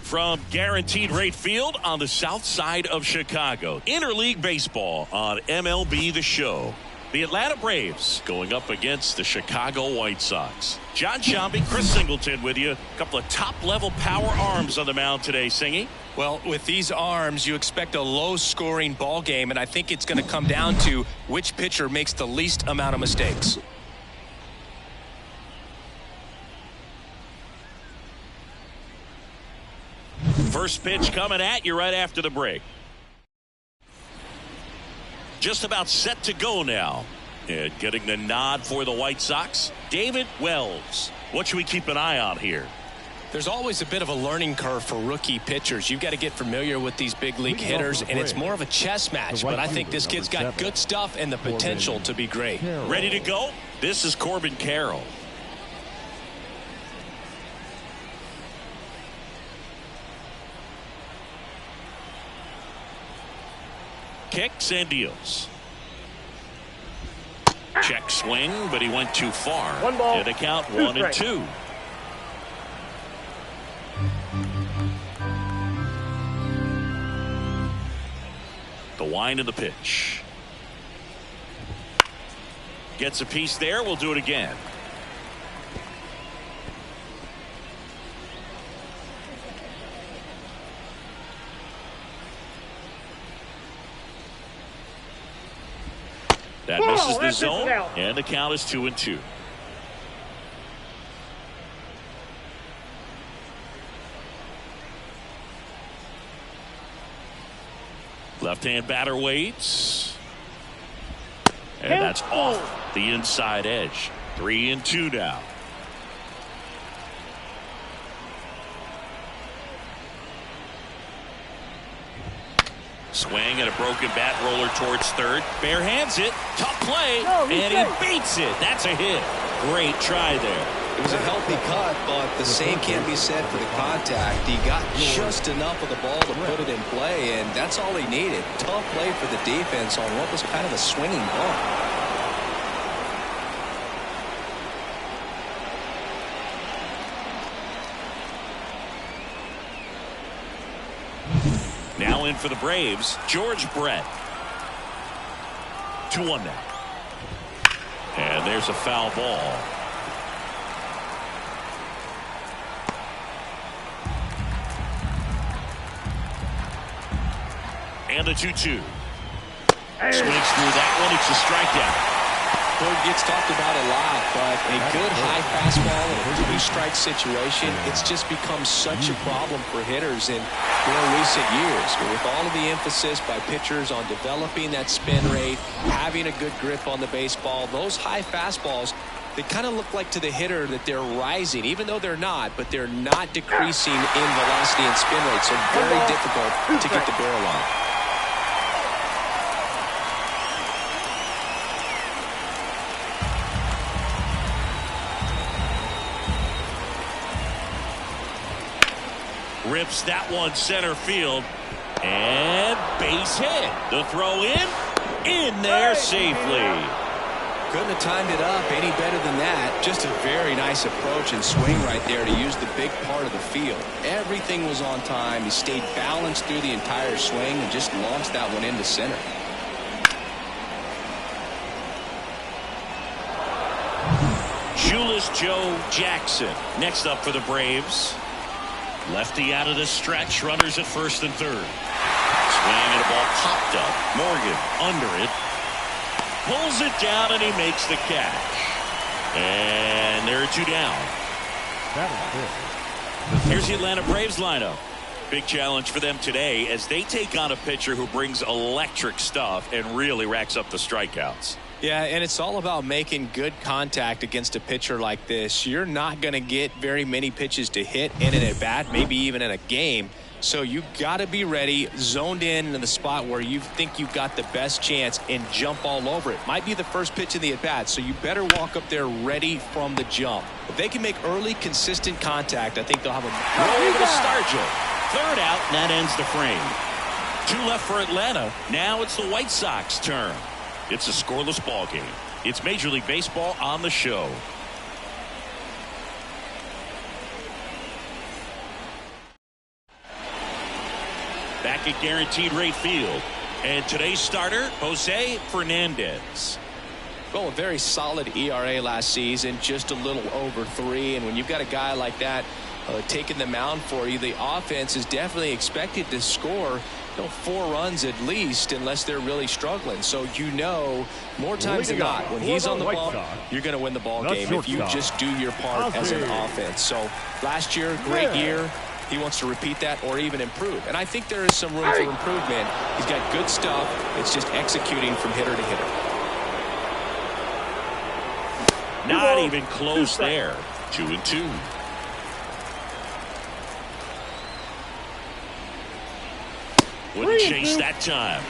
from Guaranteed Rate Field on the south side of Chicago. Interleague baseball on MLB The Show. The Atlanta Braves going up against the Chicago White Sox. John Shambi, Chris Singleton with you. A couple of top-level power arms on the mound today, Singy. Well, with these arms, you expect a low-scoring ball game, and I think it's going to come down to which pitcher makes the least amount of mistakes. First pitch coming at you right after the break. Just about set to go now. And getting the nod for the White Sox, David Wells. What should we keep an eye on here? There's always a bit of a learning curve for rookie pitchers. You've got to get familiar with these big league hitters, and it's more of a chess match. But I think this kid's got good stuff and the potential to be great. Ready to go? This is Corbin Carroll. Kicks and deals. Check swing, but he went too far. One ball. And a count 1-2. The wind of the pitch. Gets a piece there. We'll do it again. That misses the zone, and the count is 2-2. Left-hand batter waits. And that's off the inside edge. 3-2 now. Swing and a broken bat roller towards third. Bare hands it. Tough play. And he beats it. That's a hit. Great try there. It was a healthy cut, but the same can't be said for the contact. He got just enough of the ball to put it in play, and that's all he needed. Tough play for the defense on what was kind of a swinging ball. Now in for the Braves, George Brett. 2-1 now. And there's a foul ball. And a 2-2. Swings through that one. It's a strikeout. Well, it gets talked about a lot, but a good high fastball in a two-strike situation, it's just become such a problem for hitters in recent years. With all of the emphasis by pitchers on developing that spin rate, having a good grip on the baseball, those high fastballs, they kind of look like to the hitter that they're rising, even though they're not, but they're not decreasing in velocity and spin rate, so very difficult to get the barrel on. Rips that one center field. And base hit. The throw in there safely. Couldn't have timed it up any better than that. Just a very nice approach and swing right there to use the big part of the field. Everything was on time. He stayed balanced through the entire swing and just launched that one into center. Shoeless Joe Jackson next up for the Braves. Lefty out of the stretch. Runners at first and third. Swing and a ball popped up. Morgan under it. Pulls it down and he makes the catch. And there are two down. Here's the Atlanta Braves lineup. Big challenge for them today as they take on a pitcher who brings electric stuff and really racks up the strikeouts. Yeah, and it's all about making good contact against a pitcher like this. You're not going to get very many pitches to hit in an at-bat, maybe even in a game. So you got to be ready, zoned in the spot where you think you've got the best chance and jump all over it. Might be the first pitch in the at-bat, so you better walk up there ready from the jump. If they can make early, consistent contact, I think they'll have a roll over to Stargell. Third out, and that ends the frame. Two left for Atlanta. Now it's the White Sox turn. It's a scoreless ball game. It's Major League Baseball on the show. back at Guaranteed Rate Field. And today's starter, Jose Fernandez. Well, a very solid ERA last season, just a little over 3. And when you've got a guy like that taking the mound for you, the offense is definitely expected to score 4 runs at least, unless they're really struggling. So more times than not, when he's on the ball, you're going to win the ball game if you just do your part as an offense. So last year, great year. He wants to repeat that or even improve. And I think there is some room for improvement. He's got good stuff. It's just executing from hitter to hitter. Not even close there. 2-2. Wouldn't chase that time.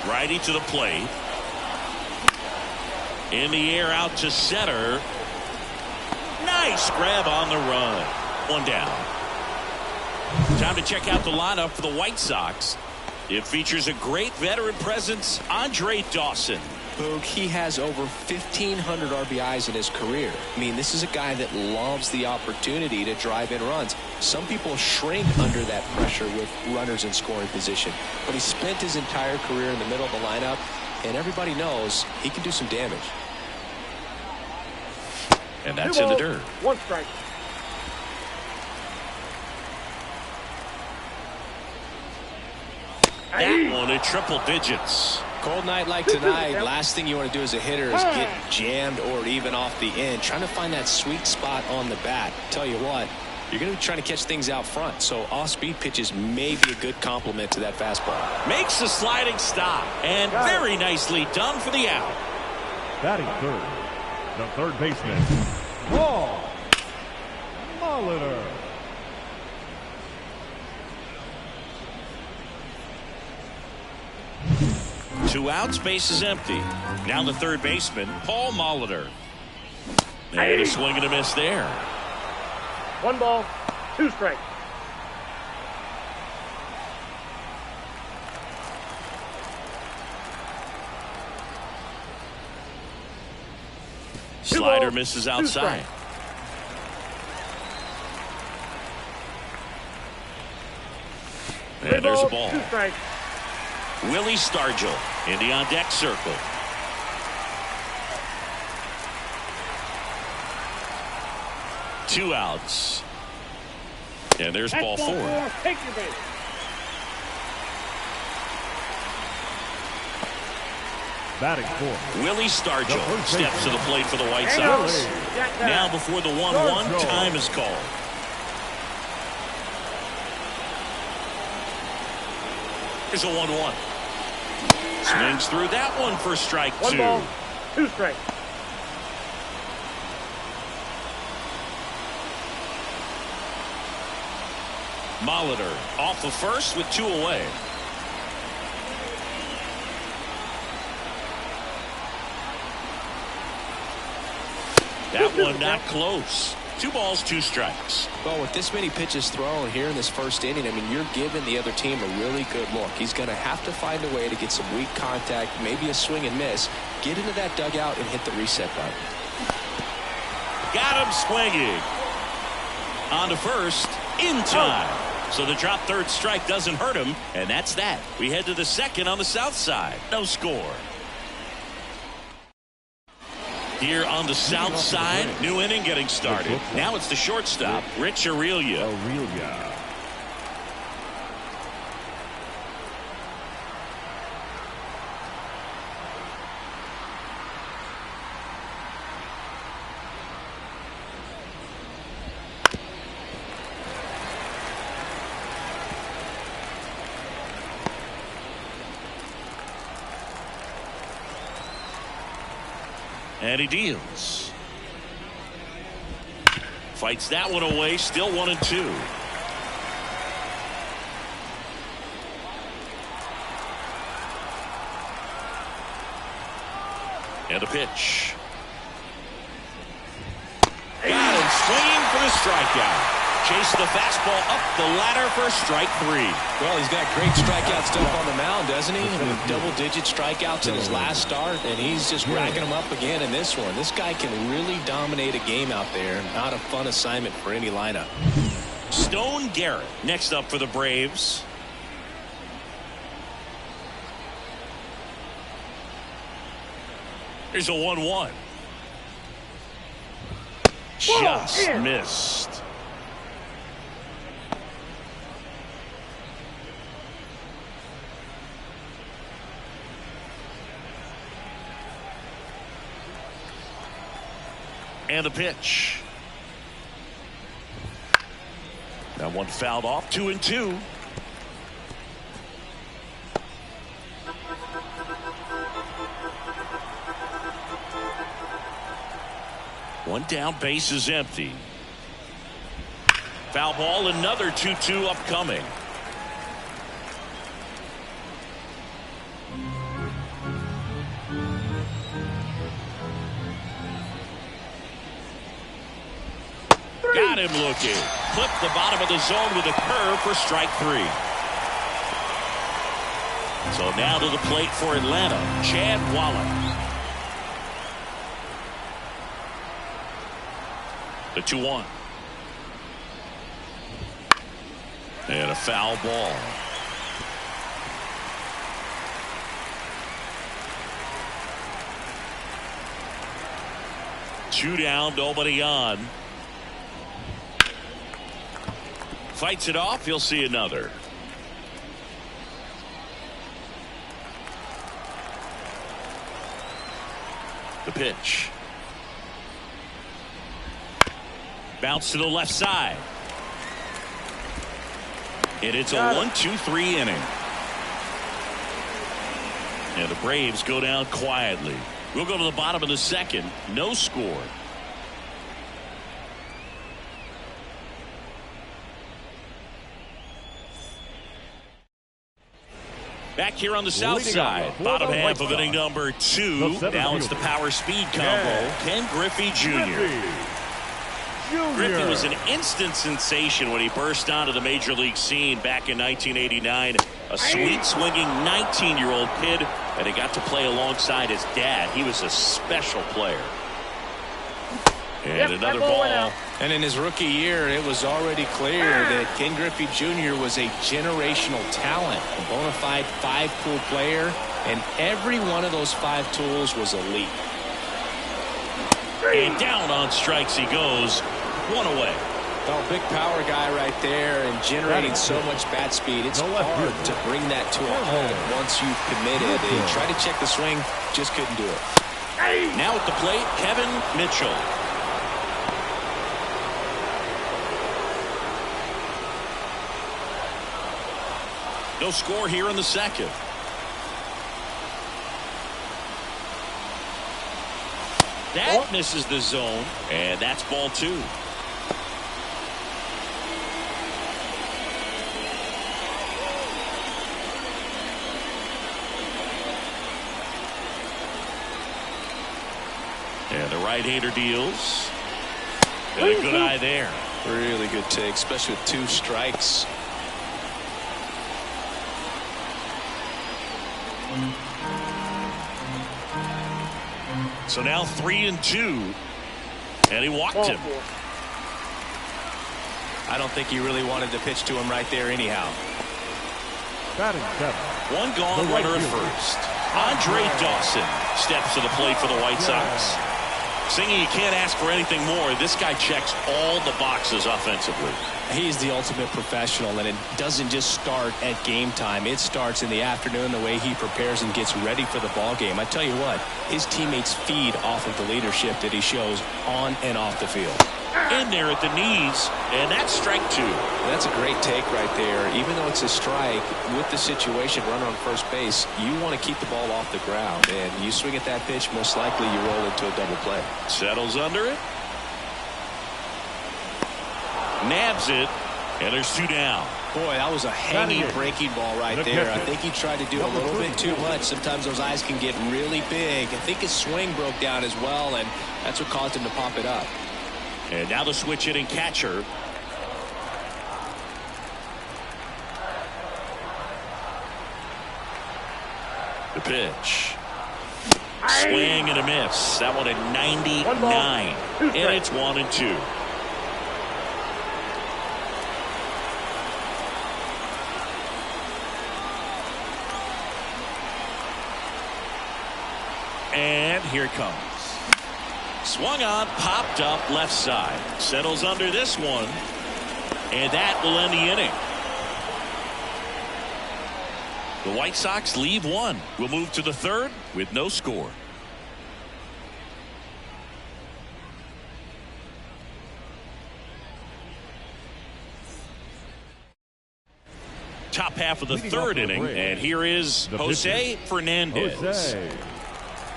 Righty to the plate. In the air out to center. Nice grab on the run. 1 down. Time to check out the lineup for the White Sox. It features a great veteran presence, Andre Dawson. Boog, he has over 1,500 RBIs in his career. I mean, this is a guy that loves the opportunity to drive in runs. Some people shrink under that pressure with runners in scoring position. But he spent his entire career in the middle of the lineup, and everybody knows he can do some damage. And that's in the dirt. 1 strike. That one at triple digits. Cold night like tonight, last thing you want to do as a hitter is get jammed or even off the end. Trying to find that sweet spot on the bat. Tell you what, you're going to be trying to catch things out front. So off-speed pitches may be a good complement to that fastball. Makes a sliding stop. And very nicely done for the out. Batting third, the third baseman, Paul Molitor. 2 outs, base is empty. Now the third baseman, Paul Molitor. And a swing and a miss there. 1 ball, 2 strikes. Slider misses outside. And there's a ball. 2 strikes. Willie Stargell in the on-deck circle. Two outs. And there's ball 4. Take your base. Batting fourth, Willie Stargell steps to the plate for the White Sox. Now before the 1-1, time is called. Here's a 1-1. Swings through that one for strike 2. 1 ball, 2 strikes. Molitor off the first with 2 away. That one not close. 2 balls, 2 strikes. Well, with this many pitches thrown here in this first inning, I mean, you're giving the other team a really good look. He's going to have to find a way to get some weak contact, maybe a swing and miss, get into that dugout and hit the reset button. Got him swinging. On to first, in time. So the drop third strike doesn't hurt him, and that's that. We head to the second on the south side. No score. Here on the south side, new inning getting started. Now it's the shortstop, Rich Aurelia. And he deals. Fights that one away, still 1-2. And a pitch. Got him swinging for the strikeout. Chasing the fastball up the ladder for strike 3. Well, he's got great strikeout stuff on the mound, doesn't he? With double-digit strikeouts in his last start, and he's just racking them up again in this one. This guy can really dominate a game out there. Not a fun assignment for any lineup. Stone Garrett next up for the Braves. Here's a 1-1. Just missed. And the pitch. That one fouled off. 2-2. One down, base is empty. Foul ball, another 2-2 upcoming. Got him looking. Clipped the bottom of the zone with a curve for strike 3. So now to the plate for Atlanta, Chad Wallach. The 2-1. And a foul ball. Two down, nobody on. Fights it off, he'll see another. The pitch. Bounce to the left side. And it's a 1-2-3 inning. And the Braves go down quietly. We'll go to the bottom of the second. No score. Back here on the south side, bottom half of inning number 2. Now it's the power speed combo. Ken Griffey Jr. Griffey was an instant sensation when he burst onto the major league scene back in 1989. A sweet swinging 19-year-old kid, and he got to play alongside his dad. He was a special player. And another ball. And in his rookie year, it was already clear that Ken Griffey Jr. was a generational talent, a bona fide 5-tool player, and every one of those 5 tools was elite. And down on strikes he goes. 1 away. Oh, big power guy right there, and generating so much bat speed. It's hard to bring that to a home once you've committed. He tried to check the swing, just couldn't do it. Now at the plate, Kevin Mitchell. No score here in the second. That misses the zone, and that's ball 2. And the right-hander deals. Got a good eye there. Really good take, especially with 2 strikes. So now 3-2, and he walked him. I don't think he really wanted to pitch to him right there anyhow. Batting 7. One gone, runner at first. Andre Dawson steps to the plate for the White Sox. Singing, you can't ask for anything more. This guy checks all the boxes offensively. He's the ultimate professional, and it doesn't just start at game time. It starts in the afternoon, the way he prepares and gets ready for the ball game. I tell you what, his teammates feed off of the leadership that he shows on and off the field. In there at the knees, and that's strike 2. That's a great take right there. Even though it's a strike, with the situation, runner on first base, you want to keep the ball off the ground, and you swing at that pitch, most likely you roll into a double play. Settles under it. Nabs it, and there's 2 down. Boy, that was a hanging breaking ball right there. I think he tried to do a little bit too much. Sometimes those eyes can get really big. I think his swing broke down as well, and that's what caused him to pop it up. And now the switch hitting catcher. The pitch. Swing and a miss. That one at 99. And it's 1-2. And here it comes. Swung on, popped up left side. Settles under this one. And that will end the inning. The White Sox leave one. We'll move to the third with no score. Top half of the third inning, and here is Jose Fernandez. Jose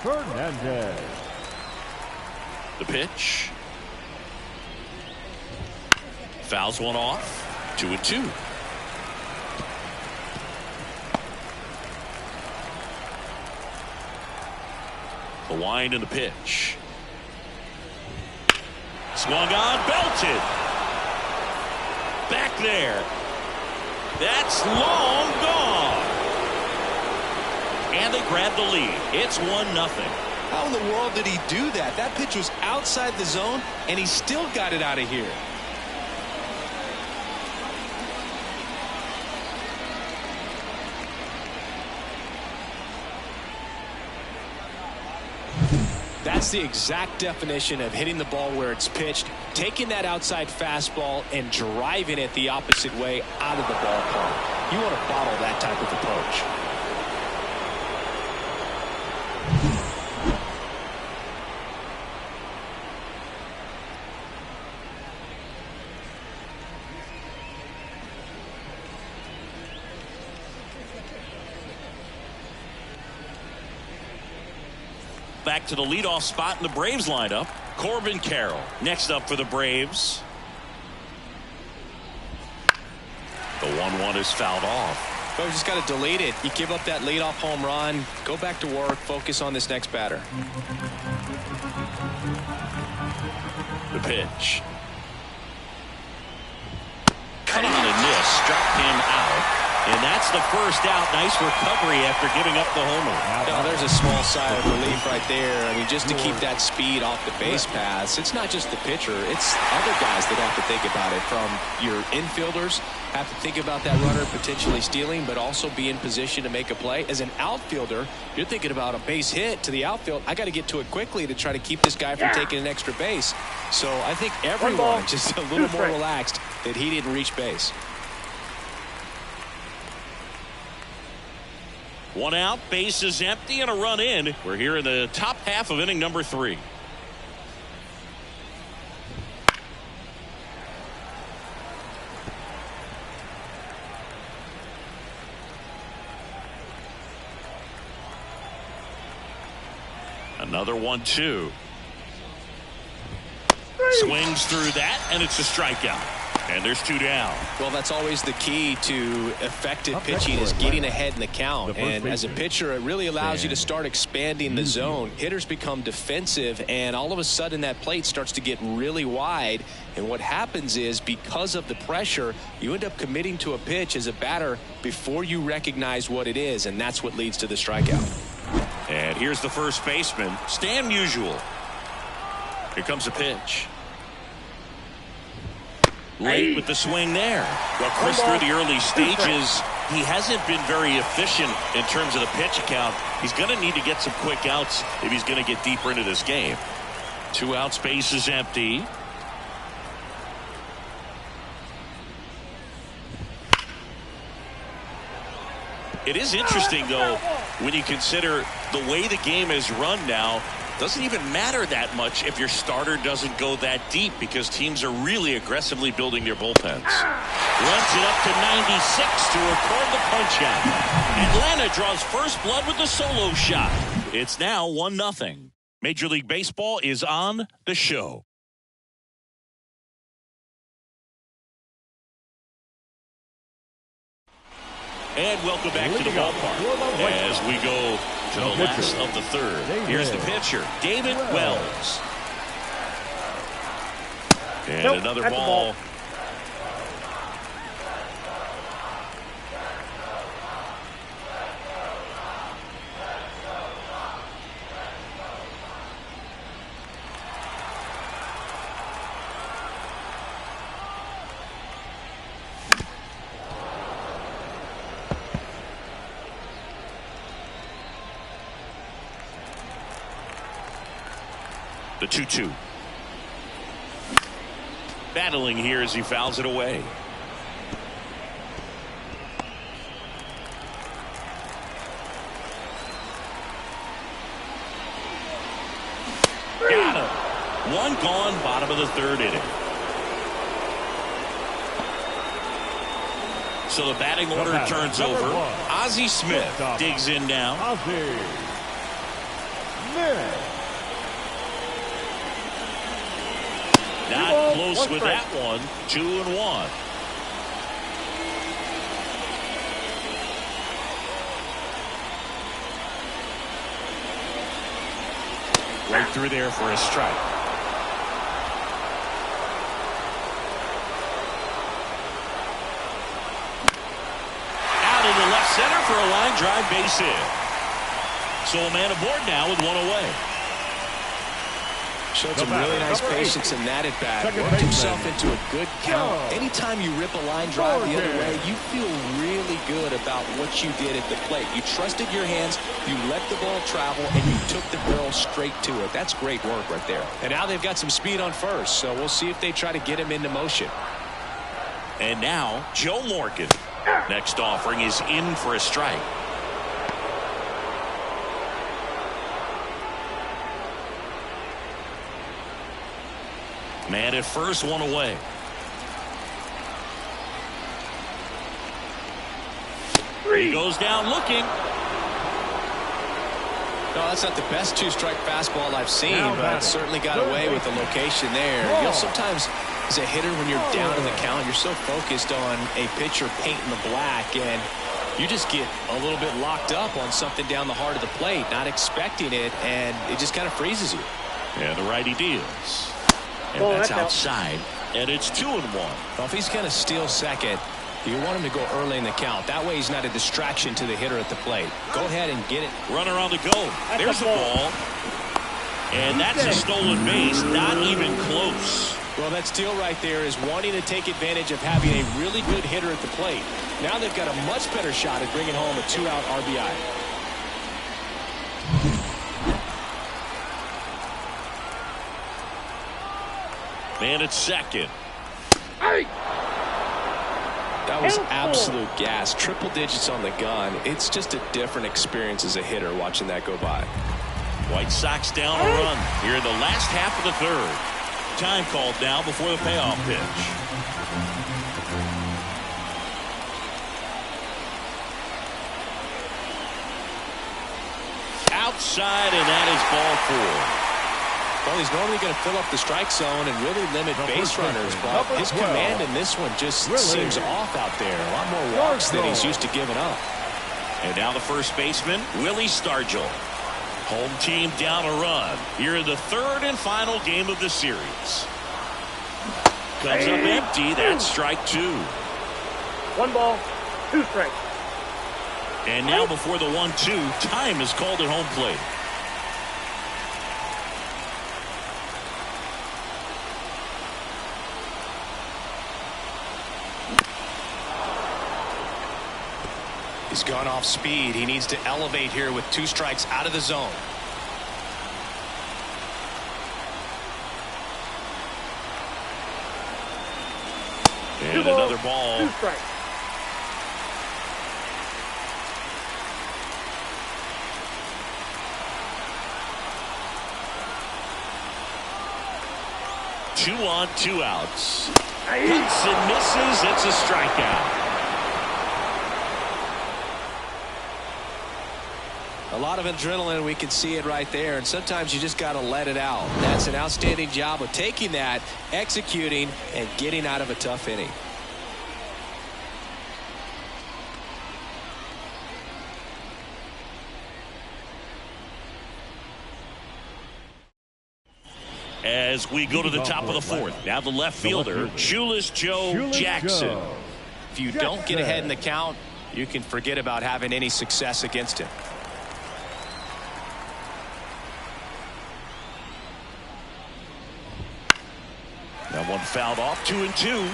Fernandez. The pitch. Fouls one off. 2-2. The wind and the pitch. Swung on, belted. Back there. That's long gone. And they grab the lead. It's 1-0. How in the world did he do that? That pitch was outside the zone, and he still got it out of here. That's the exact definition of hitting the ball where it's pitched, taking that outside fastball and driving it the opposite way out of the ballpark. You want to bottle that type of approach. Back to the leadoff spot in the Braves lineup. Corbin Carroll next up for the Braves. The 1-1 is fouled off. Coach just got to delete it. You give up that leadoff home run. Go back to work. Focus on this next batter. The pitch. Cut on a miss. Struck him out. And that's the first out. Nice recovery after giving up the homer. No, there's a small sigh of relief right there. I mean, just to keep that speed off the base paths. It's not just the pitcher. It's other guys that have to think about it. From your infielders have to think about that runner potentially stealing, but also be in position to make a play. As an outfielder, you're thinking about a base hit to the outfield. I got to get to it quickly to try to keep this guy from taking an extra base. So I think everyone just a little more relaxed that he didn't reach base. One out, base is empty, and a run in. We're here in the top half of inning number 3. Another 1-2. Swings through that, and it's a strikeout. And there's 2 down. Well, that's always the key to effective pitching is getting ahead in the count. And as a pitcher, it really allows you to start expanding the zone. Hitters become defensive, and all of a sudden that plate starts to get really wide. And what happens is because of the pressure, you end up committing to a pitch as a batter before you recognize what it is, and that's what leads to the strikeout. And here's the first baseman, Stan Musial. Here comes a pitch. Late with the swing there. Well, Chris, through the early stages, he hasn't been very efficient in terms of the pitch count. He's going to need to get some quick outs if he's going to get deeper into this game. 2 outs, base is empty. It is interesting, though, when you consider the way the game is run now. Doesn't even matter that much if your starter doesn't go that deep because teams are really aggressively building their bullpens. Runs it up to 96 to record the punch out. Atlanta draws first blood with the solo shot. It's now 1-0. Major League Baseball is on the show. And welcome back to the ballpark as we go to the last of the third. Here's the pitcher, David Wells. And another ball. The 2-2. Battling here as he fouls it away. Got him. One gone, bottom of the third inning. So the batting order turns over. Ozzie Smith digs in now. Ozzie Smith. Not close with that one. 2-1. Right through there for a strike. Out in the left center for a line drive base hit. So a man aboard now with one away. Showed some really nice patience in that at bat. Worked himself into a good count. Anytime you rip a line drive the other way, you feel really good about what you did at the plate. You trusted your hands, you let the ball travel, and you took the barrel straight to it. That's great work right there. And now they've got some speed on first, so we'll see if they try to get him into motion. And now Joe Morgan. Next offering is in for a strike. Man at first, one away. He goes down looking. No, that's not the best two-strike fastball I've seen, but certainly got away with the location there. You know, sometimes as a hitter, when you're down in the count, you're so focused on a pitcher painting the black, and you just get a little bit locked up on something down the heart of the plate, not expecting it, and it just kind of freezes you. And the righty deals. And that's outside, and it's 2-1. Well, if he's going to steal second, you want him to go early in the count. That way he's not a distraction to the hitter at the plate. Go ahead and get it. Runner on the go. There's the ball. And that's a stolen base, not even close. Well, that steal right there is wanting to take advantage of having a really good hitter at the plate. Now they've got a much better shot at bringing home a 2-out RBI. Man at second. That was absolute gas. Triple digits on the gun. It's just a different experience as a hitter watching that go by. White Sox down a run here in the last half of the third. Time called now before the payoff pitch. Outside, and that is ball 4. Well, he's normally going to fill up the strike zone and really limit base runners, but his command in this one just seems off out there. A lot more walks than he's used to giving up. And now the first baseman, Willie Stargell. Home team down a run here in the third and final game of the series. Comes up empty. That's strike 2. 1 ball, 2 strikes. And now before the 1-2, time is called at home plate. He's gone off speed. He needs to elevate here with 2 strikes out of the zone. And another ball. 2 strikes. Two on, 2 outs. Hits and misses. It's a strikeout. A lot of adrenaline, we can see it right there, and sometimes you just got to let it out. That's an outstanding job of taking that, executing, and getting out of a tough inning. As we go to the top of the fourth, now the left fielder, Shoeless Joe Jackson. If you don't get ahead in the count, you can forget about having any success against him. That one fouled off, 2-2.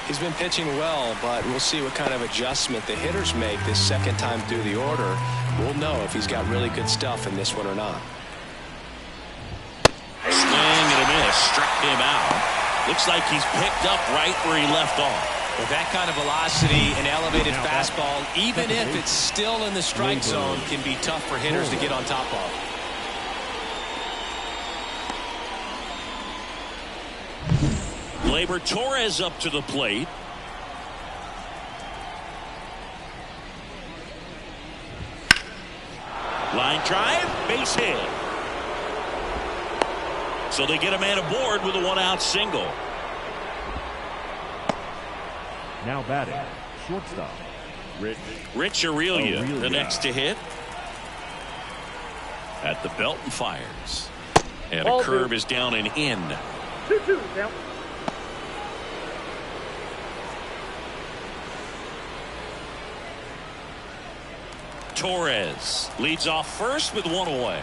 He's been pitching well, but we'll see what kind of adjustment the hitters make this second time through the order. We'll know if he's got really good stuff in this one or not. Swing just struck him out. Looks like he's picked up right where he left off. With that kind of velocity, an elevated fastball, even if it's still in the strike zone, can be tough for hitters to get on top of. Gleyber Torres up to the plate. Line drive, base hit. So they get a man aboard with a one-out single. Now batting, shortstop, Rich Aurelia, the next to hit. At the belt and fires. And a curve is down and in. 2-2 now. Torres leads off first with one away.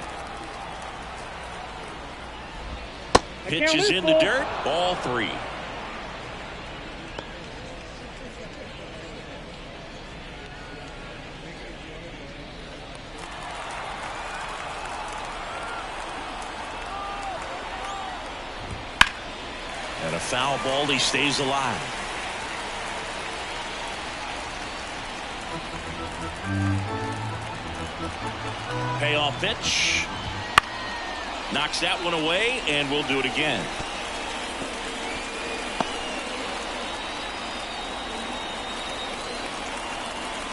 Pitch is in the dirt. Ball 3. And a foul ball. He stays alive. Payoff pitch. Knocks that one away, and we'll do it again.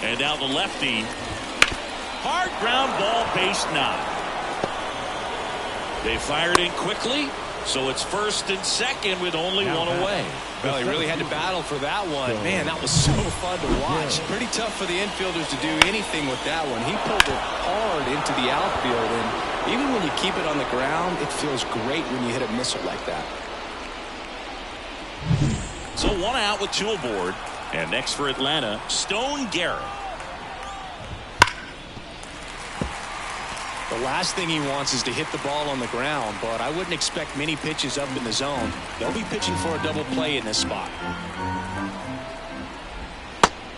And now the lefty. Hard ground ball, base knock. They fired in quickly, so it's first and second with only one away. Well, he really had to battle for that one. Man, that was so fun to watch. Pretty tough for the infielders to do anything with that one. He pulled it hard into the outfield, and even when you keep it on the ground, it feels great when you hit a missile like that. So one out with 2 aboard. And next for Atlanta, Stone Garrett. The last thing he wants is to hit the ball on the ground, but I wouldn't expect many pitches up in the zone. They'll be pitching for a double play in this spot.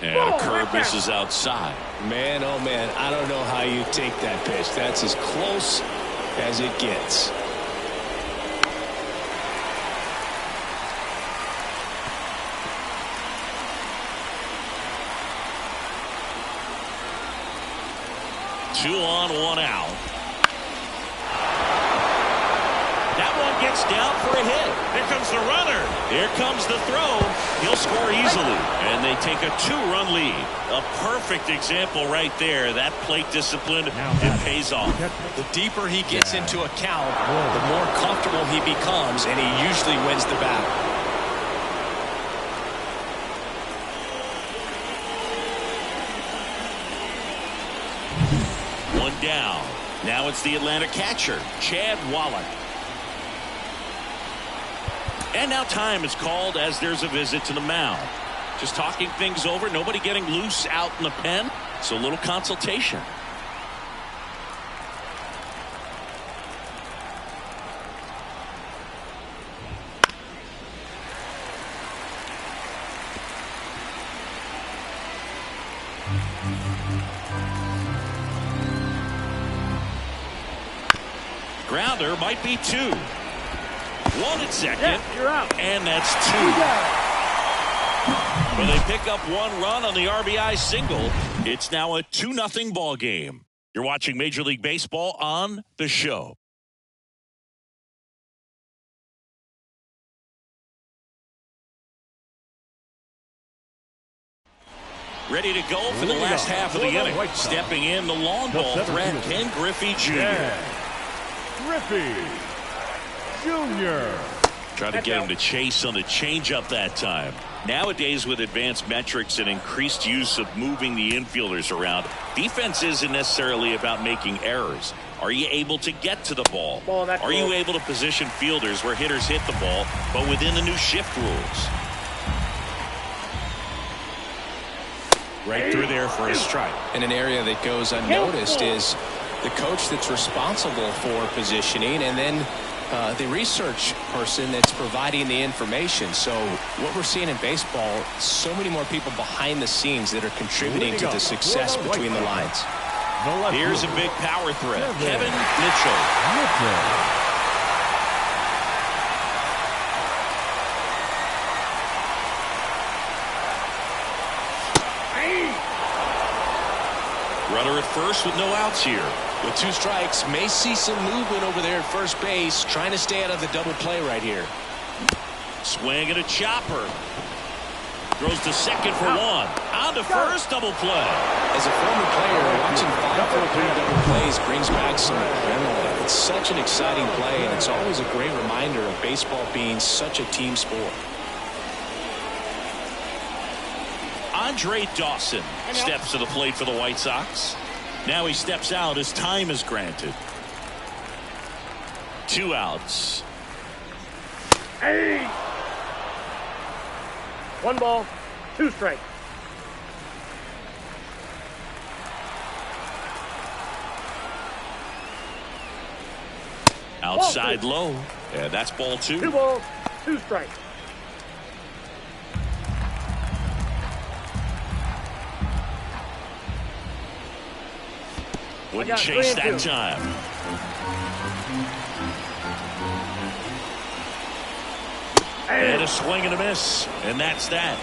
And a curve misses outside. Man, oh man, I don't know how you take that pitch. That's as close as it gets. Two on, one out. That one gets down for a hit. Here comes the runner. Here comes the throw. He'll score easily. And they take a 2-run lead. A perfect example right there. That plate discipline, it pays off. The deeper he gets into a count, the more comfortable he becomes, and he usually wins the battle. Down. Now it's the Atlanta catcher, Chad Wallach. And now time is called as there's a visit to the mound. Just talking things over, nobody getting loose out in the pen, so a little consultation. Grounder might be 2. 1 at second. Yeah, you're out. And that's 2. But they pick up 1 run on the RBI single. It's now a 2-0 ball game. You're watching Major League Baseball on The Show. Ready to go for the last half of the inning. Stepping in the long ball threat, Ken Griffey Jr. Griffey Jr. Trying to get him to chase on the changeup that time. Nowadays, with advanced metrics and increased use of moving the infielders around, defense isn't necessarily about making errors. Are you able to get to the ball? Are you able to position fielders where hitters hit the ball, but within the new shift rules? Right through there for a strike. And an area that goes unnoticed is the coach that's responsible for positioning, and then the research person that's providing the information. So what we're seeing in baseball, so many more people behind the scenes that are contributing to the success between the lines. Here's a big power threat. Kevin Mitchell. Runner at first with no outs here. With 2 strikes, may see some movement over there at first base, trying to stay out of the double play right here. Swing and a chopper. Throws to second for 1. On to first, double play. As a former player, watching 5-4-3 double plays brings back some adrenaline. It's such an exciting play, and it's always a great reminder of baseball being such a team sport. Andre Dawson steps to the plate for the White Sox. Now he steps out as time is granted. 2 outs. Hey! 1 ball, 2 strikes. Outside low. And that's ball 2. 2 balls, 2 strikes. Wouldn't chase that 3-2. time. And a swing and a miss. And that's that.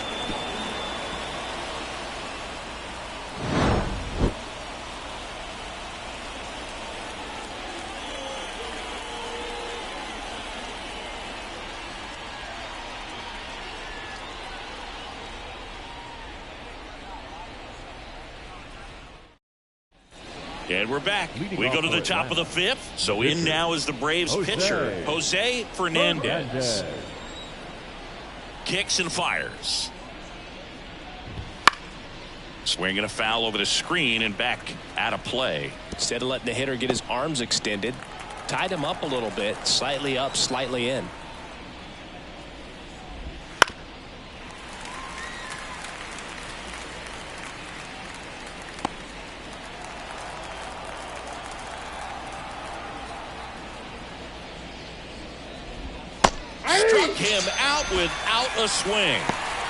And we're back. We go to the top of the 5th. So in now is the Braves pitcher, Jose Fernandez. Kicks and fires. Swing and a foul over the screen and back out of play. Instead of letting the hitter get his arms extended, tied him up a little bit, slightly up, slightly in. Struck him out without a swing.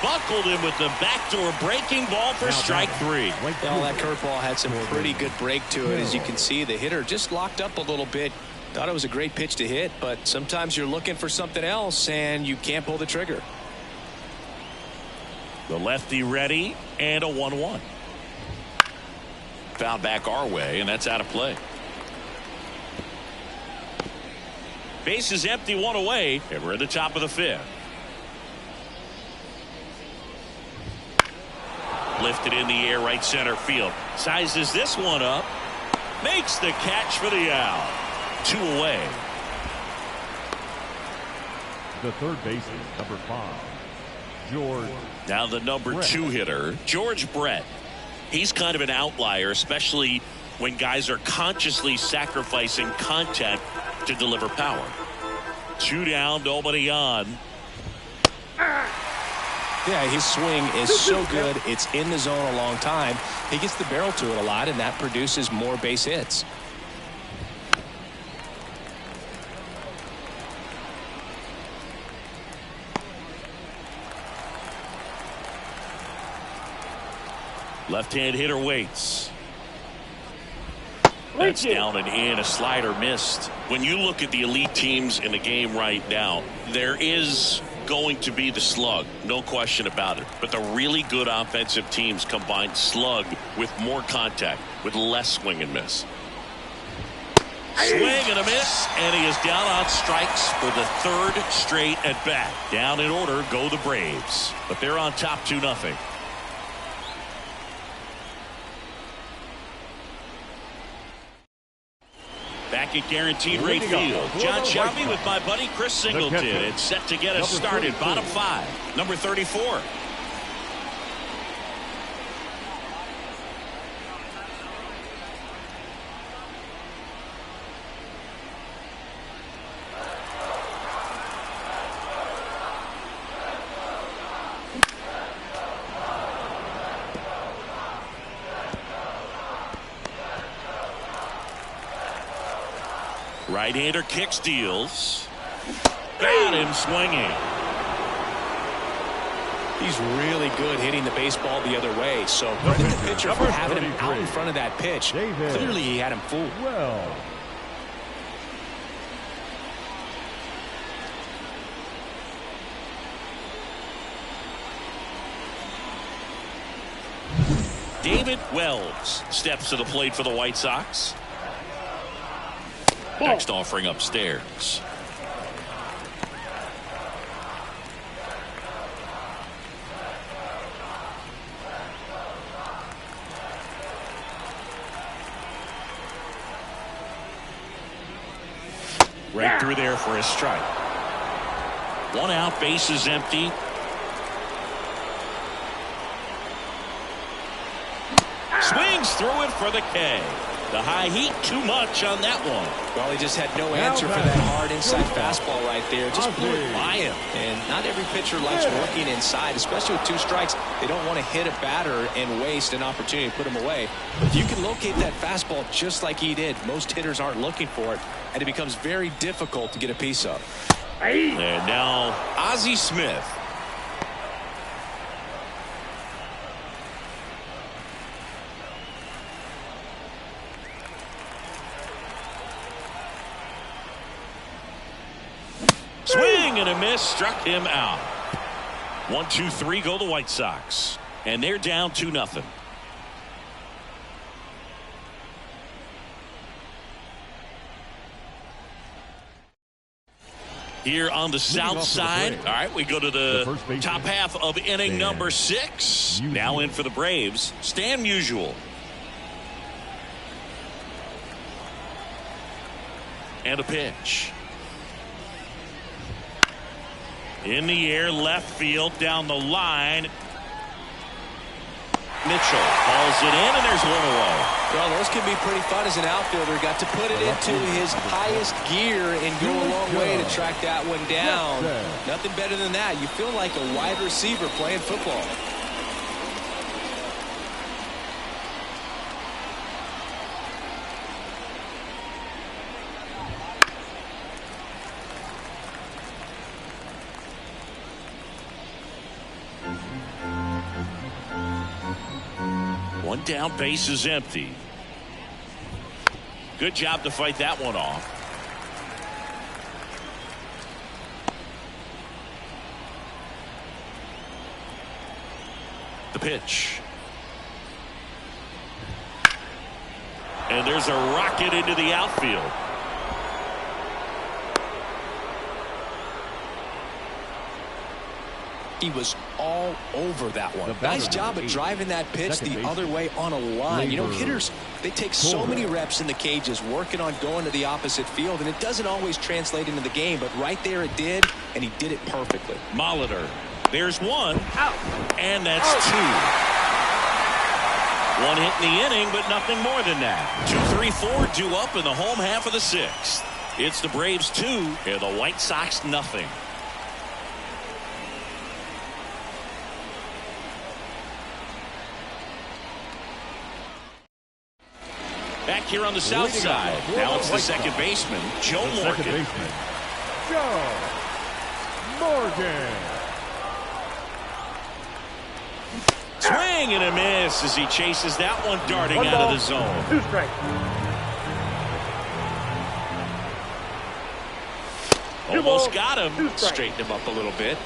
Buckled him with the backdoor breaking ball for strike 3. Well, that curveball had some pretty good break to it. As you can see, the hitter just locked up a little bit. Thought it was a great pitch to hit, but sometimes you're looking for something else and you can't pull the trigger. The lefty ready and a 1-1. Foul back our way, and that's out of play. Base is empty, 1 away, and we're at the top of the 5th. Lifted in the air, right center field. Sizes this one up. Makes the catch for the out. 2 away. The third baseman, number 5, George. Now the number 2 hitter, George Brett. He's kind of an outlier, especially when guys are consciously sacrificing contact to deliver power. 2 down, nobody on. Yeah, his swing is so good. It's in the zone a long time. He gets the barrel to it a lot, and that produces more base hits. Left-hand hitter waits. That's down and in. A slider missed. When you look at the elite teams in the game right now, there is going to be the slug, no question about it. But the really good offensive teams combine slug with more contact, with less swing and miss. Swing and a miss, and he is down on strikes for the 3rd straight at bat. Down in order go the Braves, but they're on top 2-0. Back at Guaranteed Rate Field, John Shelby with my buddy Chris Singleton. It's set to get us started. Bottom 5, number 34. Right-hander kicks, deals. Got him swinging. He's really good hitting the baseball the other way. So credit the pitcher for having him out in front of that pitch. Clearly he had him fooled. Well. David Wells steps to the plate for the White Sox. Ball. Next offering upstairs. Right through there for a strike. 1 out, base is empty. Swings through it for the K. The high heat, too much on that one. Well, he just had no answer for that hard inside fastball right there. Just blew it by him. And not every pitcher likes working inside, especially with 2 strikes. They don't want to hit a batter and waste an opportunity to put him away. But if you can locate that fastball just like he did, most hitters aren't looking for it, and it becomes very difficult to get a piece of. And now Ozzie Smith. Swing and a miss, struck him out. 1, 2, 3 go the White Sox, and they're down 2-0. Here on the south side. All right, we go to the top half of inning number 6. Now in for the Braves, Stan Musial. And a pitch. In the air, left field, down the line. Mitchell hauls it in, and there's 1 away. Well, those can be pretty fun as an outfielder. Got to put it into his highest gear and go a long way to track that one down. Nothing better than that. You feel like a wide receiver playing football. One down, base is empty. Good job to fight that one off. The pitch. And there's a rocket into the outfield. He was all over that one. Nice job of driving that pitch the other way on a line. You know, hitters, they take so many reps in the cages working on going to the opposite field, and it doesn't always translate into the game, but right there it did, and he did it perfectly. Molitor. There's 1. Out. And that's 2. 1 hit in the inning, but nothing more than that. 2, 3, 4 due up in the home half of the 6th. It's the Braves 2 and the White Sox nothing. Back here on the south side. Now it's the second baseman, Joe Morgan. Joe Morgan. Swing and a miss as he chases that one darting out of the zone. 2 strikes. Almost got him. 2 strikes. Straighten him up a little bit.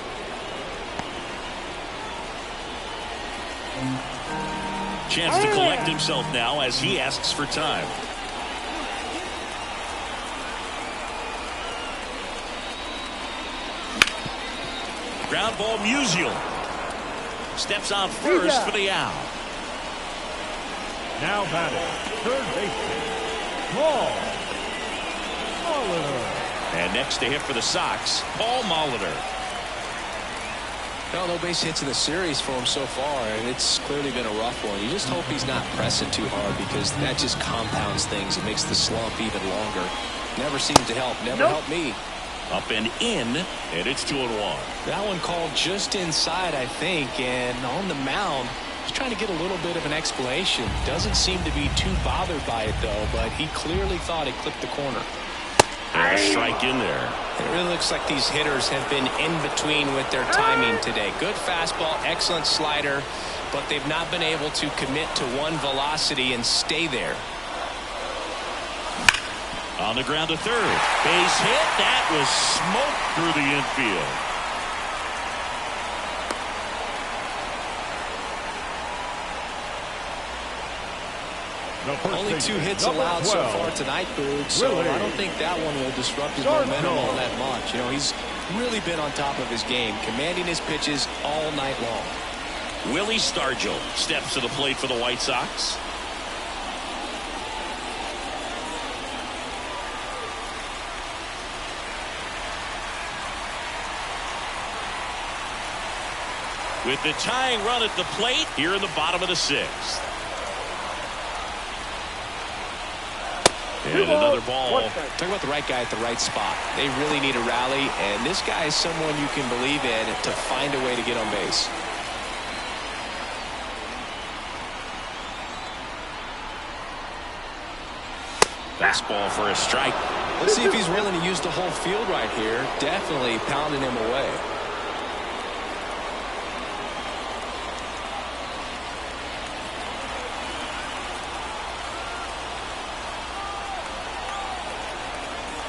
Chance to collect himself now as he asks for time. Ground ball, Musial. Steps on first for the out. Now batting, third baseman, Paul Molitor. And next to hit for the Sox, Paul Molitor. No base hits in the series for him so far, and it's clearly been a rough one. You just hope he's not pressing too hard because that just compounds things. It makes the slump even longer. Never seems to help. Never helped me. Up and in, and it's 2-1. That one called just inside, I think, and on the mound, he's trying to get a little bit of an explanation. Doesn't seem to be too bothered by it, though, but he clearly thought it clipped the corner. And a strike in there. It really looks like these hitters have been in between with their timing today. Good fastball, excellent slider, but they've not been able to commit to one velocity and stay there. On the ground to third. Base hit. That was smoked through the infield. Only 2 hits allowed so far tonight, Boog, so I don't think that one will disrupt his momentum all that much. You know, he's really been on top of his game, commanding his pitches all night long. Willie Stargell steps to the plate for the White Sox. With the tying run at the plate here in the bottom of the 6th. And another ball. Talk about the right guy at the right spot. They really need a rally, and this guy is someone you can believe in to find a way to get on base. Fastball for a strike. Let's see if he's willing to use the whole field right here. Definitely pounding him away.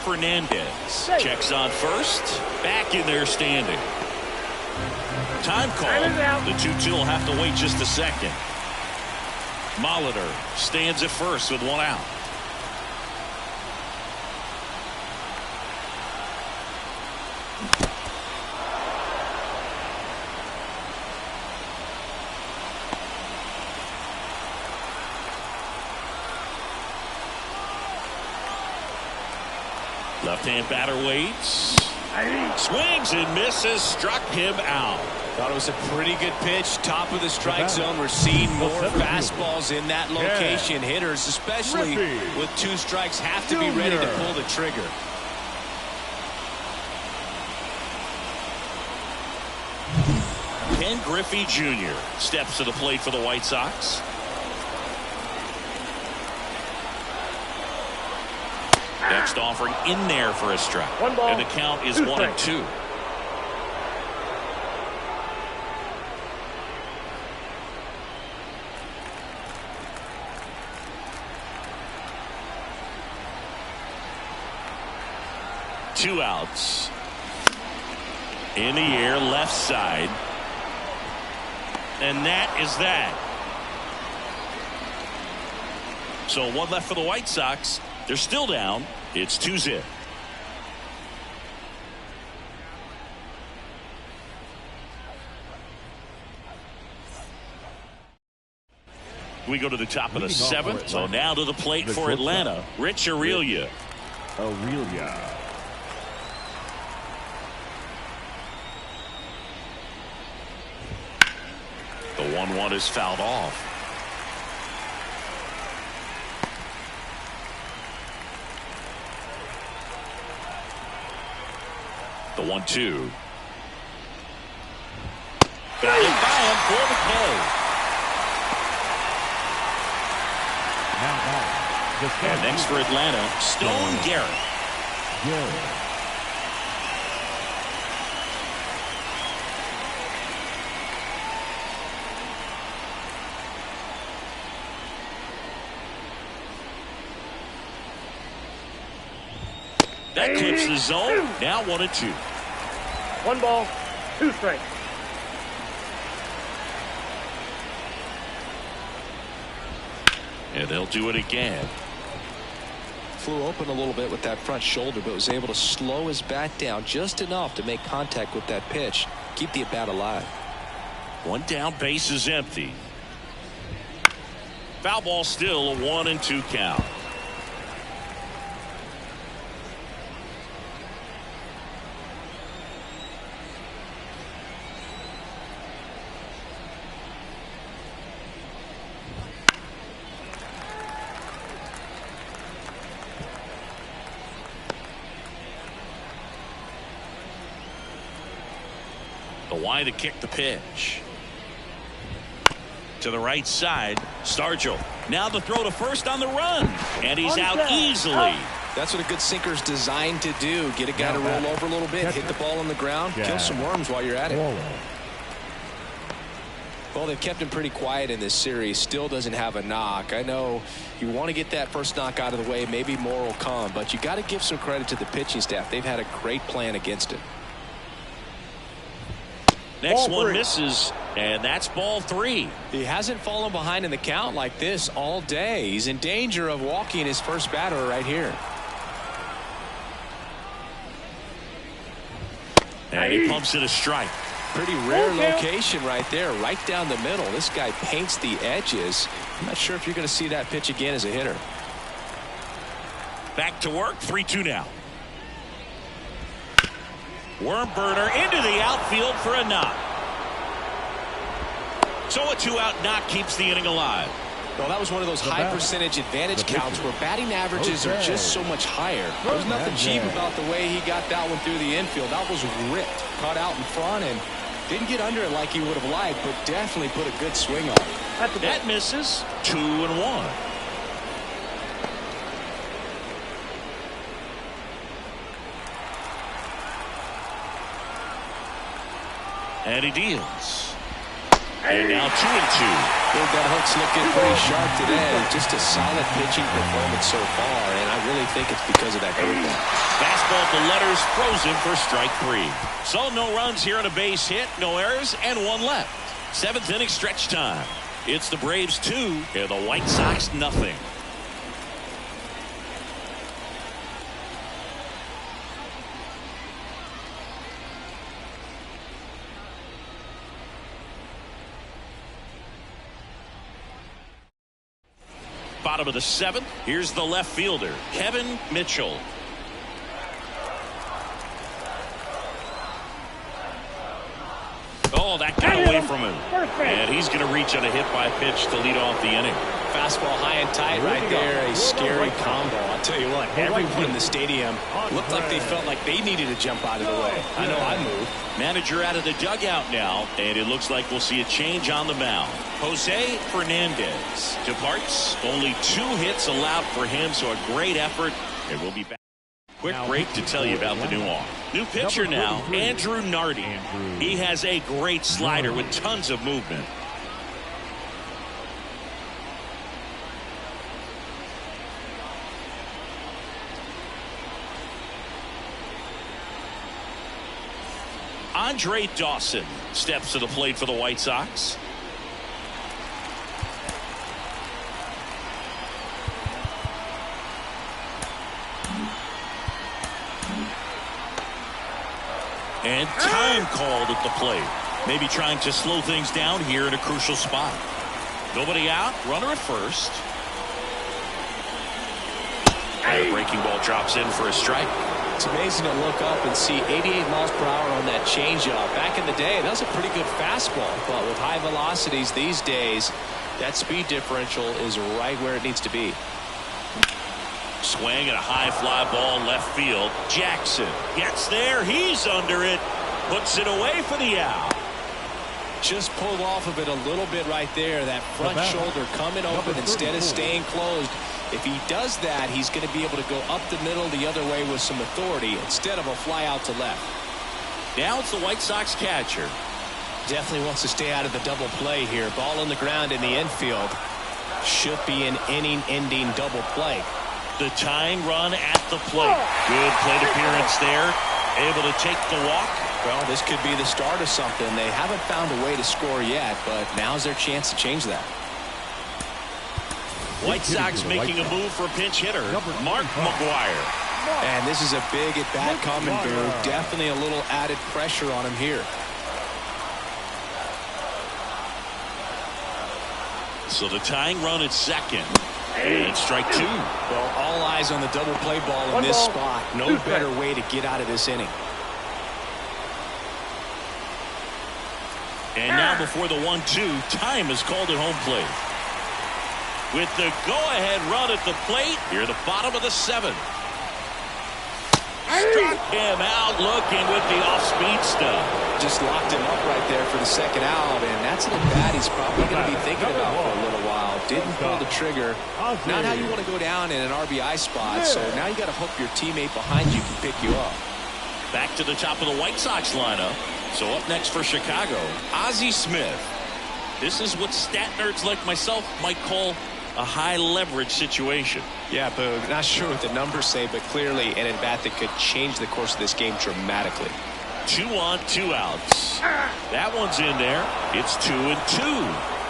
Fernandez checks on first. Back in there standing. Time call. The 2-2 will have to wait just a second. Molitor stands at first with 1 out. Left-hand batter waits. Swings and misses. Struck him out. Thought it was a pretty good pitch. Top of the strike zone. We're seeing more fastballs in that location. Hitters, especially with 2 strikes, have to be ready to pull the trigger. Ken Griffey Jr. steps to the plate for the White Sox. Next offering in there for a strike. 1 ball, and the count is 1-2. Two outs. In the air, left side. And that is that. So 1 left for the White Sox. They're still down. It's 2-0. We go to the top of the 7th. So now to the plate for Atlanta. Rich Aurelia. The 1-1 is fouled off. The 1-2. Got it by him for the K. And next for Atlanta, Stone Garrett. That clips the zone. Now 1-2. 1 ball, 2 strikes. And they'll do it again. Flew open a little bit with that front shoulder, but was able to slow his bat down just enough to make contact with that pitch. Keep the at-bat alive. 1 down, base is empty. Foul ball still, a 1-2 count. The wide to kick the pitch. To the right side, Stargell. Now the throw to first on the run. And he's out easily. That's what a good sinker's designed to do. Get a guy to roll over a little bit, hit the ball on the ground, kill some worms while you're at it. Well, they've kept him pretty quiet in this series. Still doesn't have a knock. I know you want to get that first knock out of the way. Maybe more will come, but you got to give some credit to the pitching staff. They've had a great plan against it. Next one misses And that's ball 3. He hasn't fallen behind in the count like this all day. He's in danger of walking his first batter right here. And he pumps it a strike. Pretty rare location right there, right down the middle. This guy paints the edges. I'm not sure if you're going to see that pitch again as a hitter. Back to work, 3-2 now. Worm burner into the outfield for a knock. So a 2-out knock keeps the inning alive. Well, that was one of those high percentage advantage counts where batting averages are just so much higher. There's nothing cheap about the way he got that one through the infield. That was ripped, caught out in front, and didn't get under it like he would have liked, but definitely put a good swing on it. That misses. 2-1. And he deals. And now 2-2. Well, that hook's looking pretty sharp today. Just a solid pitching performance so far, and I really think it's because of that curveball. Fastball to letters, frozen for strike 3. So no runs here on a base hit, no errors, and 1 left. 7th inning stretch time. It's the Braves 2 and the White Sox nothing. Bottom of the 7th. Here's the left fielder, Kevin Mitchell. Oh, that got away from him. And he's going to reach on a hit by pitch to lead off the inning. Fastball high and tight right there. A scary combo. I'll tell you what, everyone in the stadium looked like they felt like they needed to jump out of the way. I know I moved. Manager out of the dugout now, and it looks like we'll see a change on the mound. Jose Fernandez departs. Only 2 hits allowed for him, so a great effort. And we'll be back. Quick break to tell you about the new arm. New pitcher now, Andrew Nardi. He has a great slider with tons of movement. Andre Dawson steps to the plate for the White Sox. And time called at the plate. Maybe trying to slow things down here in a crucial spot. Nobody out. Runner at first. And a breaking ball drops in for a strike. It's amazing to look up and see 88 miles per hour on that changeup. Back in the day, that was a pretty good fastball. But with high velocities these days, that speed differential is right where it needs to be. Swing and a high fly ball left field. Jackson gets there. He's under it. Puts it away for the out. Just pulled off of it a little bit right there. That front shoulder coming open instead of staying closed. If he does that, he's going to be able to go up the middle the other way with some authority instead of a fly out to left. Now it's the White Sox catcher. Definitely wants to stay out of the double play here. Ball on the ground in the infield. Should be an inning-ending double play. The tying run at the plate. Good plate appearance there. Able to take the walk. Well, this could be the start of something. They haven't found a way to score yet, but now's their chance to change that. White Sox making a move for a pinch hitter, Mark McGwire. And this is a big at-bat coming, Boo. Definitely a little added pressure on him here. So the tying run at second. And strike 2. Well, all eyes on the double play ball in this spot. No better way to get out of this inning. And now before the 1-2, time is called at home plate. With the go-ahead run at the plate, here the bottom of the 7th. Struck him out looking with the off-speed stuff. Just locked him up right there for the second out, and that's an at-bat he's probably going to be thinking about for a little while. Didn't pull the trigger. Not how you want to go down in an RBI spot, so now you got to hope your teammate behind you can pick you up. Back to the top of the White Sox lineup. So up next for Chicago, Ozzie Smith. This is what stat nerds like myself might call a high leverage situation. Yeah, Boog, not sure what the numbers say, but clearly an at-bat that could change the course of this game dramatically. 2 on, 2 outs. That one's in there. It's 2-2.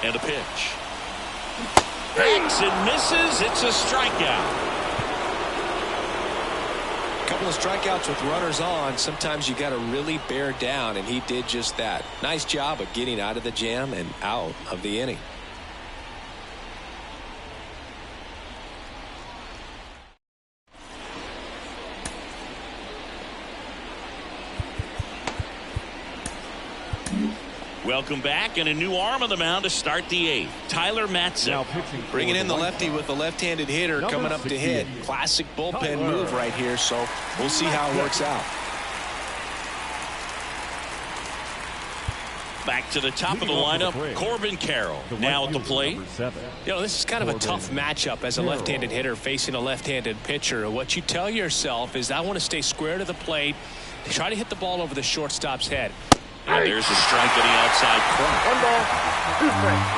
And a pitch. Hacks and misses. It's a strikeout. Couple of strikeouts with runners on. Sometimes you got to really bear down, and he did just that. Nice job of getting out of the jam and out of the inning. Welcome back, and a new arm on the mound to start the 8th. Tyler Matson. Bringing in the lefty with the left-handed hitter coming up to hit. Classic bullpen move right here, so we'll see how it works out. Back to the top of the lineup, Corbin Carroll now at the plate. You know, this is kind of a tough matchup as a left-handed hitter facing a left-handed pitcher. What you tell yourself is, I want to stay square to the plate, try to hit the ball over the shortstop's head. And there's a strike to the outside corner. 1 ball, 2 strikes.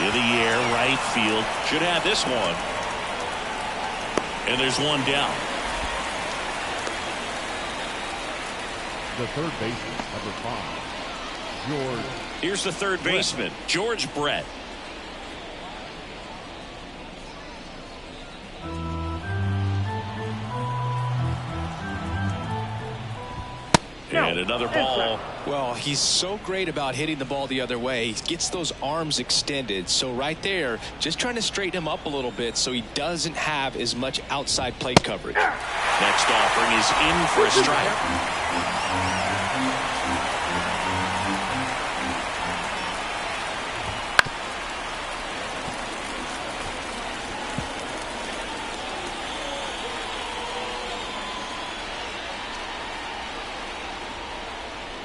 In the air, right field. Should have this one. And there's one down. The third baseman, number 5, George. Here's the third baseman, George Brett. And another ball. Well, he's so great about hitting the ball the other way. He gets those arms extended. So right there, just trying to straighten him up a little bit so he doesn't have as much outside plate coverage. Next offering is in for a strike.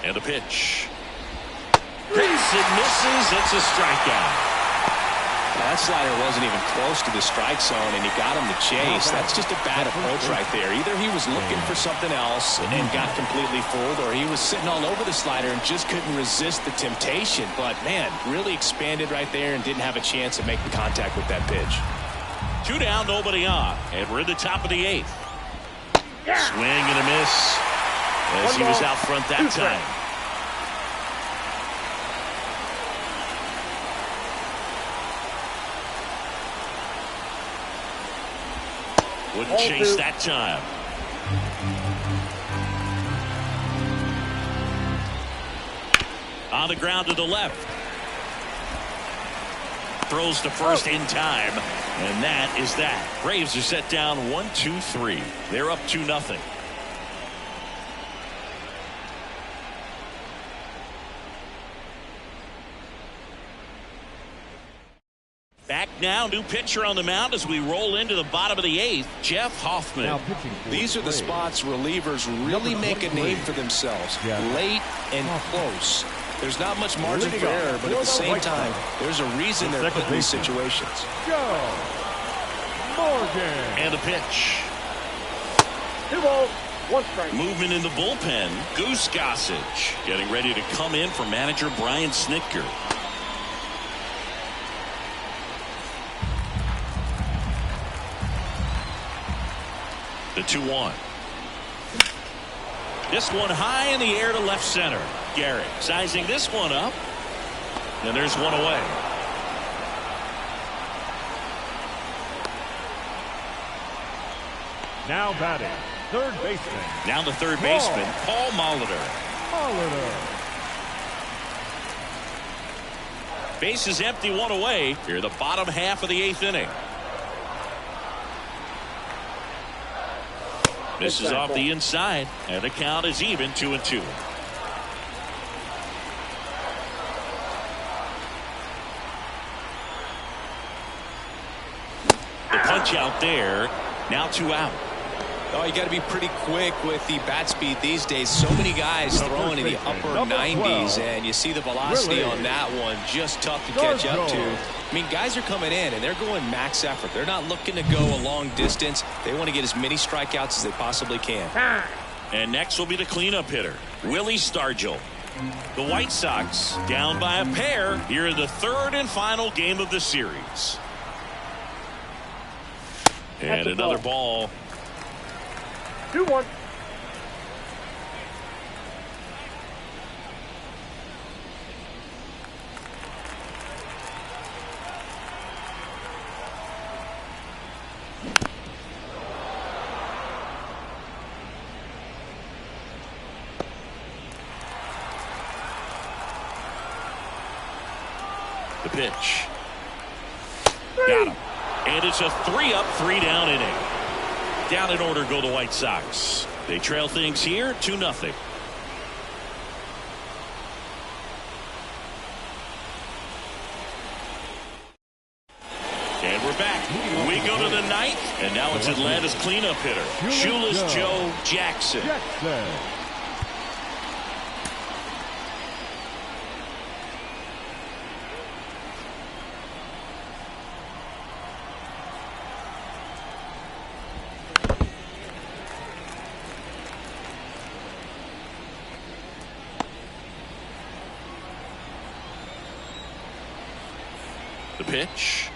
And a pitch. Hits and misses. It's a strikeout. That slider wasn't even close to the strike zone, and he got him to chase. That's just a bad approach right there. Either he was looking for something else and got completely fooled, or he was sitting all over the slider and just couldn't resist the temptation. But, man, really expanded right there and didn't have a chance of making contact with that pitch. 2 down, nobody on. And we're in the top of the 8th. Swing and a miss as he was out front that time. Wouldn't chase that time. On the ground to the left. Throws to first in time. And that is that. Braves are set down 1-2-3. They're up 2-0. Back now, new pitcher on the mound as we roll into the bottom of the 8th, Jeff Hoffman. These are the spots relievers really make a name for themselves. Late and close. There's not much margin for error, but at the same time, there's a reason they're put in these situations. And a pitch. 2 balls, 1 strike. Movement in the bullpen. Goose Gossage getting ready to come in for manager Brian Snitker. The 2-1. This one high in the air to left center. Garrett sizing this one up. And there's one away. Now batting, third baseman. Now the third baseman, Paul Molitor. Base is empty, one away. Here, the bottom half of the 8th inning. This is off the inside, and the count is even 2-2. The punch out there. Now 2 out. Oh, you got to be pretty quick with the bat speed these days. So many guys throwing in the upper 90s, and you see the velocity on that one. Just tough to catch up to. I mean, guys are coming in, and they're going max effort. They're not looking to go a long distance. They want to get as many strikeouts as they possibly can. And next will be the cleanup hitter, Willie Stargell. The White Sox down by a pair here in the third and final game of the series. And another ball. 2-1. The pitch. Got him. And it's a 3-up, 3-down inning. Down in order go the White Sox. They trail things here 2-0. And we're back. We go to the ninth, and now it's Atlanta's cleanup hitter, Shoeless Joe Jackson. The pitch.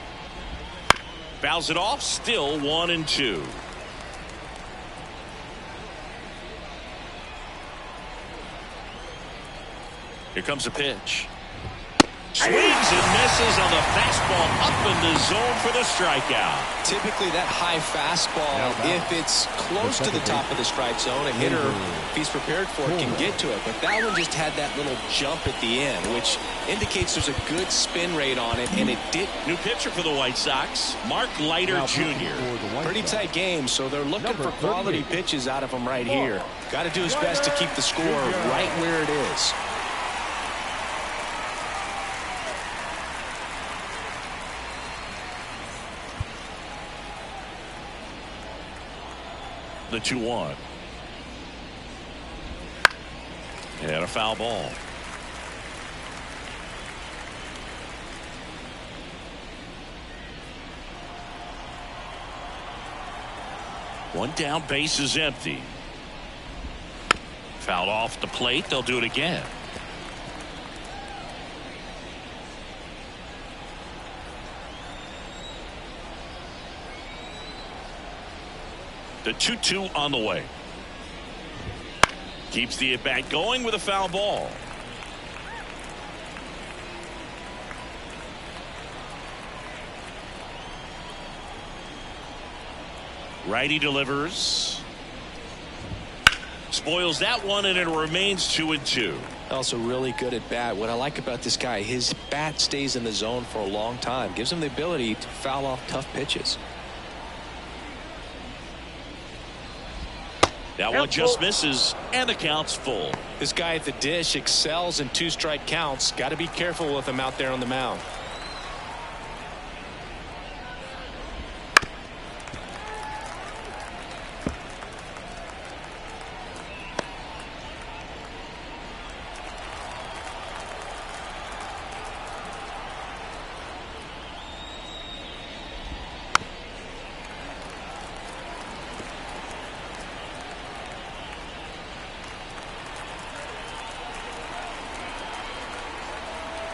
Fouls it off. Still 1-2. Here comes the pitch. Swings and misses on the fastball up in the zone for the strikeout. Typically that high fastball, if it's close to the top of the strike zone, a hitter, if he's prepared for it, can get to it. But that one just had that little jump at the end, which indicates there's a good spin rate on it, and it did. New pitcher for the White Sox, Mark Leiter Jr. Pretty tight game, so they're looking for quality pitches out of him right here. Got to do his best to keep the score right where it is. The 2-1. And a foul ball. One down, base is empty. Fouled off the plate. They'll do it again. The 2-2 on the way. Keeps the at-bat going with a foul ball. Righty delivers. Spoils that one, and it remains 2-2. Also really good at bat. What I like about this guy, his bat stays in the zone for a long time. Gives him the ability to foul off tough pitches. That one just misses, and the count's full. This guy at the dish excels in 2-strike counts. Got to be careful with him out there on the mound.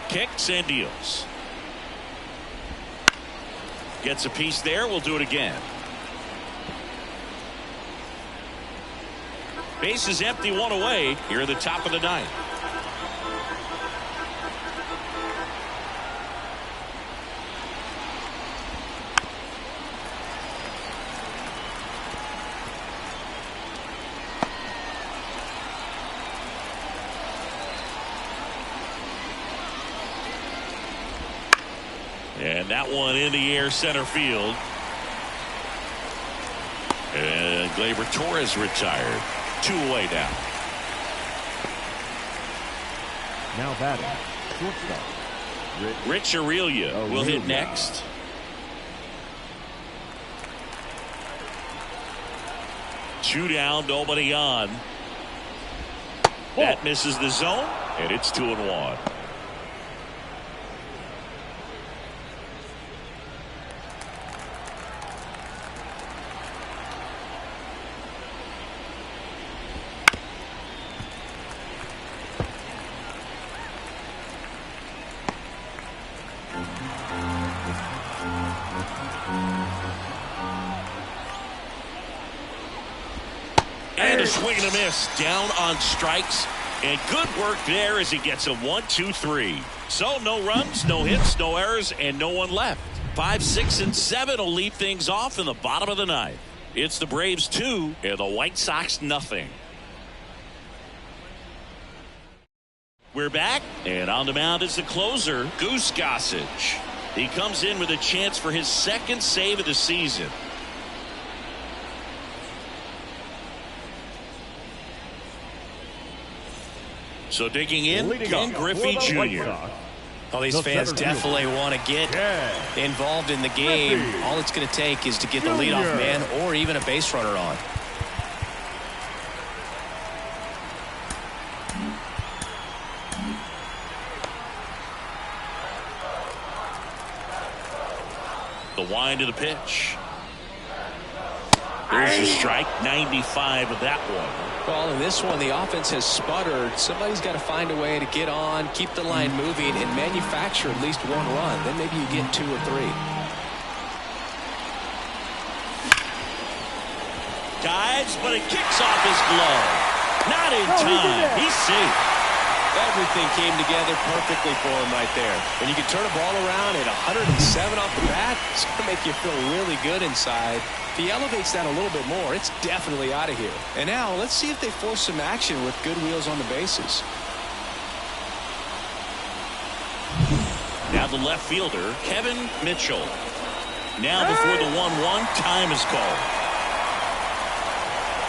Kicks and deals. Gets a piece there. We'll do it again. Base is empty, one away here at the top of the ninth. And that one in the air center field. And Gleyber Torres retired. 2 away now. Now batting, shortstop. Rich Aurelia will hit next. Two down, nobody on. That misses the zone, and it's 2-1. And a swing and a miss. Down on strikes. And good work there as he gets a 1-2-3. So no runs, no hits, no errors, and no one left. 5, 6, and 7 will lead things off in the bottom of the ninth. It's the Braves 2 and the White Sox nothing. We're back, and on the mound is the closer, Goose Gossage. He comes in with a chance for his second save of the season. So digging in, Ken Griffey Jr. Well, these fans definitely want to get involved in the game. All it's going to take is to get the leadoff man or even a base runner on. The wind of the pitch. There's a strike, 95 of that one. Well, in this one, the offense has sputtered. Somebody's got to find a way to get on, keep the line moving, and manufacture at least one run. Then maybe you get 2 or 3. Dives, but it kicks off his glove. Not in time. He's safe. Everything came together perfectly for him right there. When you can turn a ball around at 107 off the bat, it's going to make you feel really good inside. If he elevates that a little bit more, it's definitely out of here. And now let's see if they force some action with good wheels on the bases. Now the left fielder, Kevin Mitchell. Now before the 1-1, time is called.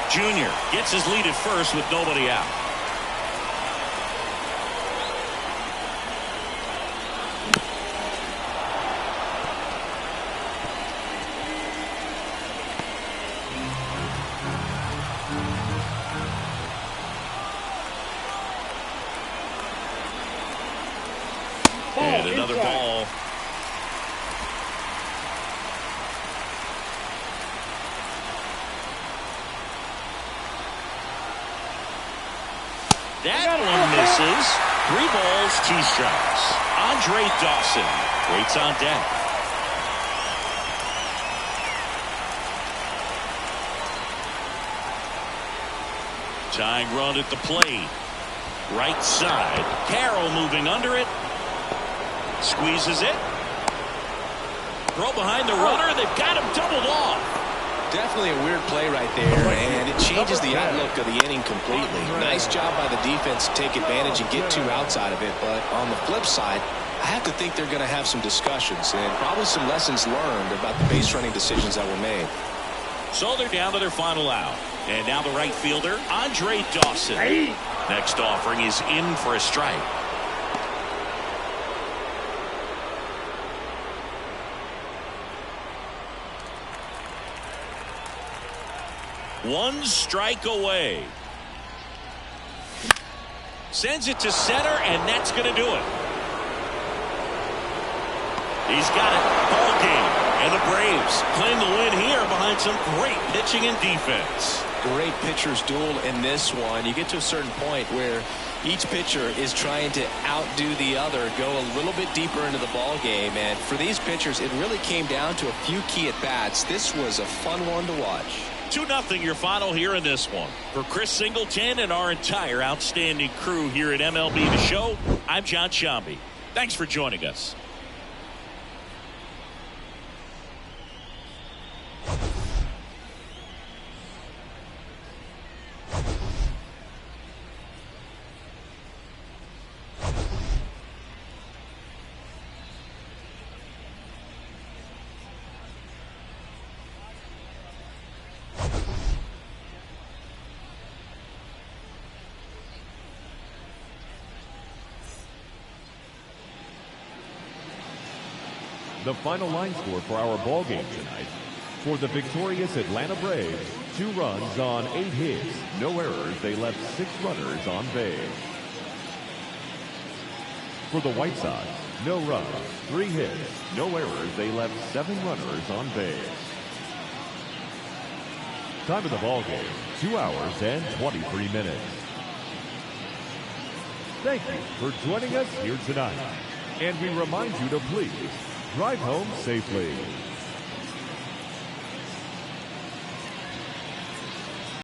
Junior gets his lead at first with nobody out. And another ball. That one misses. 3 balls, 2 strikes. Andre Dawson waits on deck. Tying run at the plate. Right side. Carroll moving under it. Squeezes it. Throw behind the runner. They've got him doubled off. Definitely a weird play right there, and it changes the outlook of the inning completely. Nice job by the defense to take advantage and get 2 outs out of it, but on the flip side, I have to think they're going to have some discussions and probably some lessons learned about the base running decisions that were made. So they're down to their final out. And now the right fielder, Andre Dawson. Next offering is in for a strike. One strike away. Sends it to center, and that's going to do it. He's got it. Ball game. And the Braves claim the win here behind some great pitching and defense. Great pitchers duel in this one. You get to a certain point where each pitcher is trying to outdo the other, go a little bit deeper into the ball game. And for these pitchers, it really came down to a few key at-bats. This was a fun one to watch. 2-0 your final here in this one. For Chris Singleton and our entire outstanding crew here at MLB The Show, I'm John Shambi. Thanks for joining us. The final line score for our ball game tonight. For the victorious Atlanta Braves, 2 runs on 8 hits, no errors. They left 6 runners on base. For the White Sox, no runs, 3 hits, no errors. They left 7 runners on base. Time of the ball game, 2 hours and 23 minutes. Thank you for joining us here tonight. And we remind you to please drive home safely.